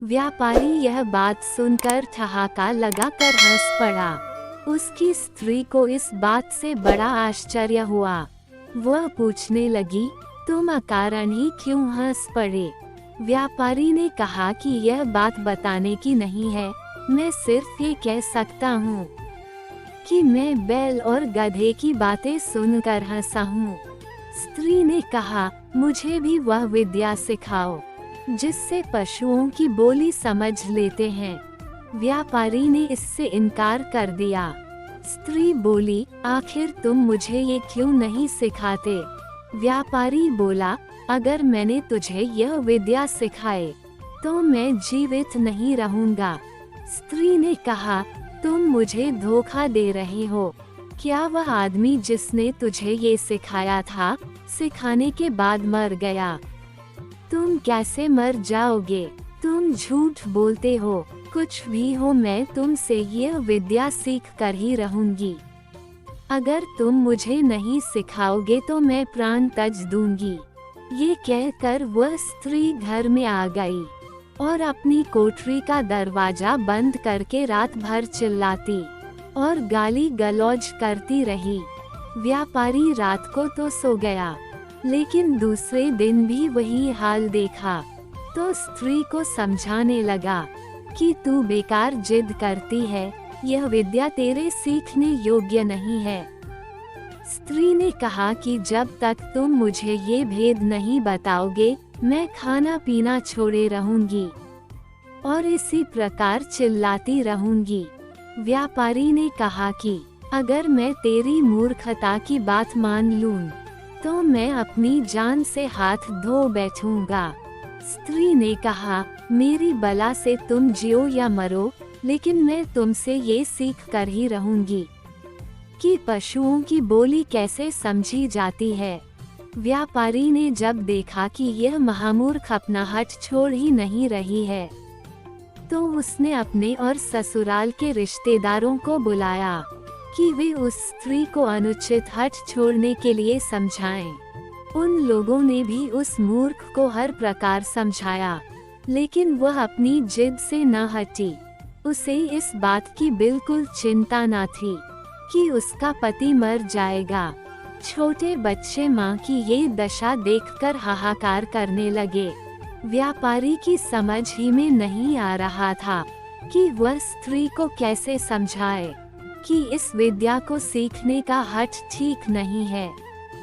व्यापारी यह बात सुनकर ठहाका लगाकर हंस पड़ा। उसकी स्त्री को इस बात से बड़ा आश्चर्य हुआ। वह पूछने लगी, तुम अकारण ही क्यों हंस पड़े? व्यापारी ने कहा कि यह बात बताने की नहीं है, मैं सिर्फ ये कह सकता हूँ कि मैं बैल और गधे की बातें सुनकर हंसा हूँ। स्त्री ने कहा, मुझे भी वह विद्या सिखाओ जिससे पशुओं की बोली समझ लेते हैं। व्यापारी ने इससे इनकार कर दिया। स्त्री बोली, आखिर तुम मुझे ये क्यों नहीं सिखाते? व्यापारी बोला, अगर मैंने तुझे यह विद्या सिखाए तो मैं जीवित नहीं रहूंगा। स्त्री ने कहा, तुम मुझे धोखा दे रहे हो। क्या वह आदमी जिसने तुझे ये सिखाया था, सिखाने के बाद मर गया? तुम कैसे मर जाओगे? तुम झूठ बोलते हो। कुछ भी हो, मैं तुमसे यह विद्या सीख कर ही रहूंगी। अगर तुम मुझे नहीं सिखाओगे तो मैं प्राण त्यज दूंगी। ये कहकर वह स्त्री घर में आ गई और अपनी कोठरी का दरवाजा बंद करके रात भर चिल्लाती और गाली गलौज करती रही। व्यापारी रात को तो सो गया, लेकिन दूसरे दिन भी वही हाल देखा तो स्त्री को समझाने लगा कि तू बेकार जिद करती है, यह विद्या तेरे सीखने योग्य नहीं है। स्त्री ने कहा कि जब तक तुम मुझे ये भेद नहीं बताओगे, मैं खाना पीना छोड़े रहूंगी और इसी प्रकार चिल्लाती रहूंगी। व्यापारी ने कहा कि अगर मैं तेरी मूर्खता की बात मान लूं, तो मैं अपनी जान से हाथ धो बैठूंगा। स्त्री ने कहा, मेरी बला से तुम जियो या मरो, लेकिन मैं तुमसे ये सीख कर ही रहूंगी कि पशुओं की बोली कैसे समझी जाती है। व्यापारी ने जब देखा कि यह महामूर्ख अपना हठ छोड़ ही नहीं रही है, तो उसने अपने और ससुराल के रिश्तेदारों को बुलाया कि वे उस स्त्री को अनुचित हठ छोड़ने के लिए समझाएं। उन लोगों ने भी उस मूर्ख को हर प्रकार समझाया, लेकिन वह अपनी जिद से न हटी। उसे इस बात की बिल्कुल चिंता न थी कि उसका पति मर जाएगा। छोटे बच्चे माँ की ये दशा देखकर हाहाकार करने लगे। व्यापारी की समझ ही में नहीं आ रहा था कि वह स्त्री को कैसे समझाए कि इस विद्या को सीखने का हठ ठीक नहीं है।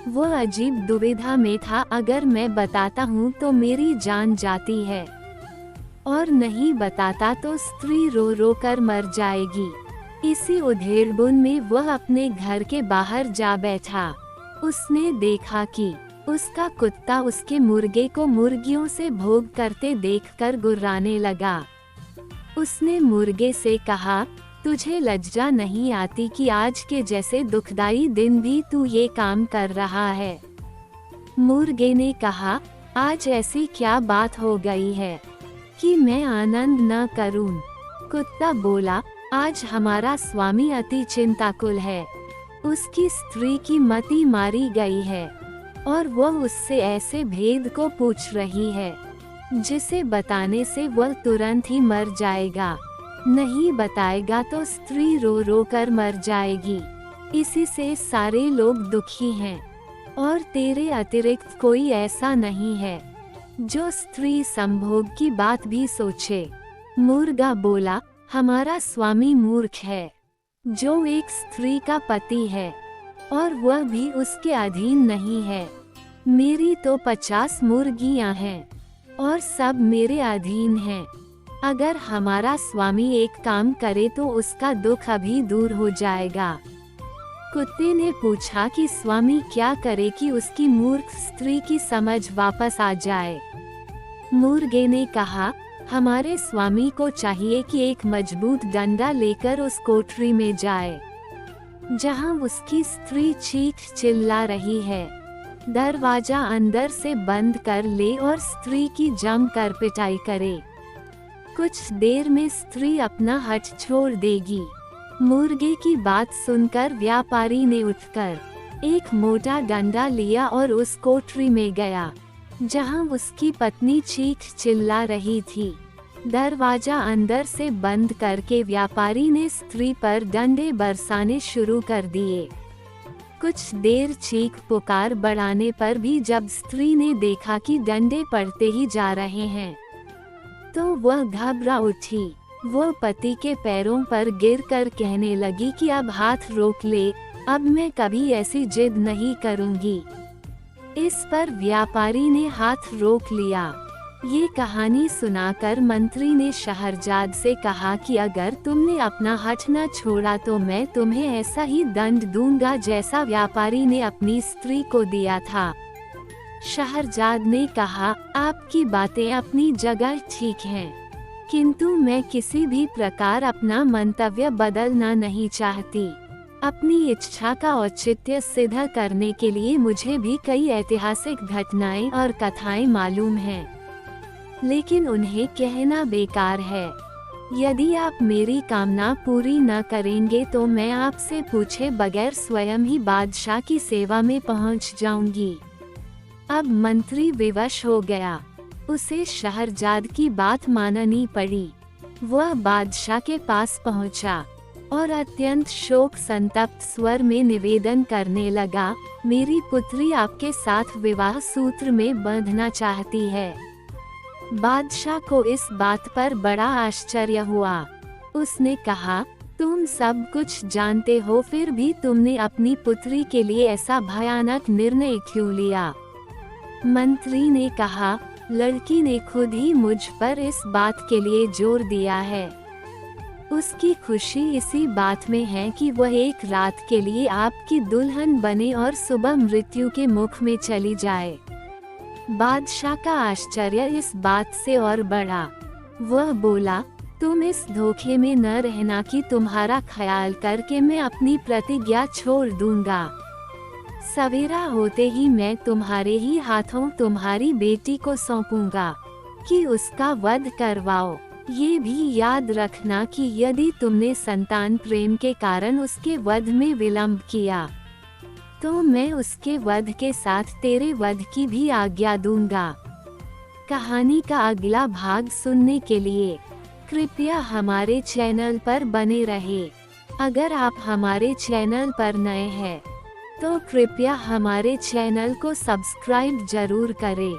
वह अजीब दुविधा में था, अगर मैं बताता हूँ तो मेरी जान जाती है और नहीं बताता तो स्त्री रो रो कर मर जाएगी। इसी उधेड़बुन में वह अपने घर के बाहर जा बैठा। उसने देखा कि उसका कुत्ता उसके मुर्गे को मुर्गियों से भोग करते देखकर गुर्राने लगा। उसने मुर्गे से कहा, तुझे लज्जा नहीं आती कि आज के जैसे दुखदाई दिन भी तू ये काम कर रहा है? मुर्गे ने कहा, आज ऐसी क्या बात हो गई है कि मैं आनंद न करूं? कुत्ता बोला, आज हमारा स्वामी अति चिंताकुल है। उसकी स्त्री की मति मारी गई है और वह उससे ऐसे भेद को पूछ रही है जिसे बताने से वह तुरंत ही मर जाएगा। नहीं बताएगा तो स्त्री रो रो कर मर जाएगी। इसी से सारे लोग दुखी हैं और तेरे अतिरिक्त कोई ऐसा नहीं है जो स्त्री संभोग की बात भी सोचे। मुर्गा बोला, हमारा स्वामी मूर्ख है जो एक स्त्री का पति है और वह भी उसके अधीन नहीं है। मेरी तो 50 मुर्गियां हैं और सब मेरे अधीन हैं। अगर हमारा स्वामी एक काम करे तो उसका दुख अभी दूर हो जाएगा। कुत्ते ने पूछा कि स्वामी क्या करे कि उसकी मूर्ख स्त्री की समझ वापस आ जाए। मुर्गे ने कहा, हमारे स्वामी को चाहिए कि एक मजबूत डंडा लेकर उस कोठरी में जाए जहां उसकी स्त्री चीख चिल्ला रही है। दरवाजा अंदर से बंद कर ले और स्त्री की जम कर पिटाई करे। कुछ देर में स्त्री अपना हठ छोड़ देगी। मुर्गे की बात सुनकर व्यापारी ने उठकर एक मोटा डंडा लिया और उस कोठरी में गया जहां उसकी पत्नी चीख चिल्ला रही थी। दरवाजा अंदर से बंद करके व्यापारी ने स्त्री पर डंडे बरसाने शुरू कर दिए। कुछ देर चीख पुकार बढ़ाने पर भी जब स्त्री ने देखा कि डंडे पड़ते ही जा रहे हैं, तो वह घबरा उठी। वह पति के पैरों पर गिरकर कहने लगी कि अब हाथ रोक ले, अब मैं कभी ऐसी जिद नहीं करूंगी। इस पर व्यापारी ने हाथ रोक लिया। ये कहानी सुनाकर मंत्री ने शहरजाद से कहा कि अगर तुमने अपना हठ न छोड़ा तो मैं तुम्हें ऐसा ही दंड दूंगा जैसा व्यापारी ने अपनी स्त्री को दिया था। शहरजाद ने कहा, आपकी बातें अपनी जगह ठीक हैं, किंतु मैं किसी भी प्रकार अपना मंतव्य बदलना नहीं चाहती। अपनी इच्छा का औचित्य सिद्ध करने के लिए मुझे भी कई ऐतिहासिक घटनाएं और कथाएं मालूम हैं, लेकिन उन्हें कहना बेकार है। यदि आप मेरी कामना पूरी न करेंगे तो मैं आपसे पूछे बगैर स्वयं ही बादशाह की सेवा में पहुंच जाऊंगी। अब मंत्री विवश हो गया। उसे शहरजाद की बात माननी पड़ी। वह बादशाह के पास पहुंचा और अत्यंत शोक संतप्त स्वर में निवेदन करने लगा, मेरी पुत्री आपके साथ विवाह सूत्र में बंधना चाहती है। बादशाह को इस बात पर बड़ा आश्चर्य हुआ। उसने कहा, तुम सब कुछ जानते हो, फिर भी तुमने अपनी पुत्री के लिए ऐसा भयानक निर्णय क्यों लिया? मंत्री ने कहा, लड़की ने खुद ही मुझ पर इस बात के लिए जोर दिया है। उसकी खुशी इसी बात में है कि वह एक रात के लिए आपकी दुल्हन बने और सुबह मृत्यु के मुख में चली जाए। बादशाह का आश्चर्य इस बात से और बढ़ा। वह बोला, तुम इस धोखे में न रहना कि तुम्हारा ख्याल करके मैं अपनी प्रतिज्ञा छोड़ दूंगा। सवेरा होते ही मैं तुम्हारे ही हाथों तुम्हारी बेटी को सौंपूंगा कि उसका वध करवाओ। ये भी याद रखना कि यदि तुमने संतान प्रेम के कारण उसके वध में विलंब किया तो मैं उसके वध के साथ तेरे वध की भी आज्ञा दूंगा। कहानी का अगला भाग सुनने के लिए कृपया हमारे चैनल पर बने रहे। अगर आप हमारे चैनल पर नए हैं तो कृपया हमारे चैनल को सब्सक्राइब जरूर करें।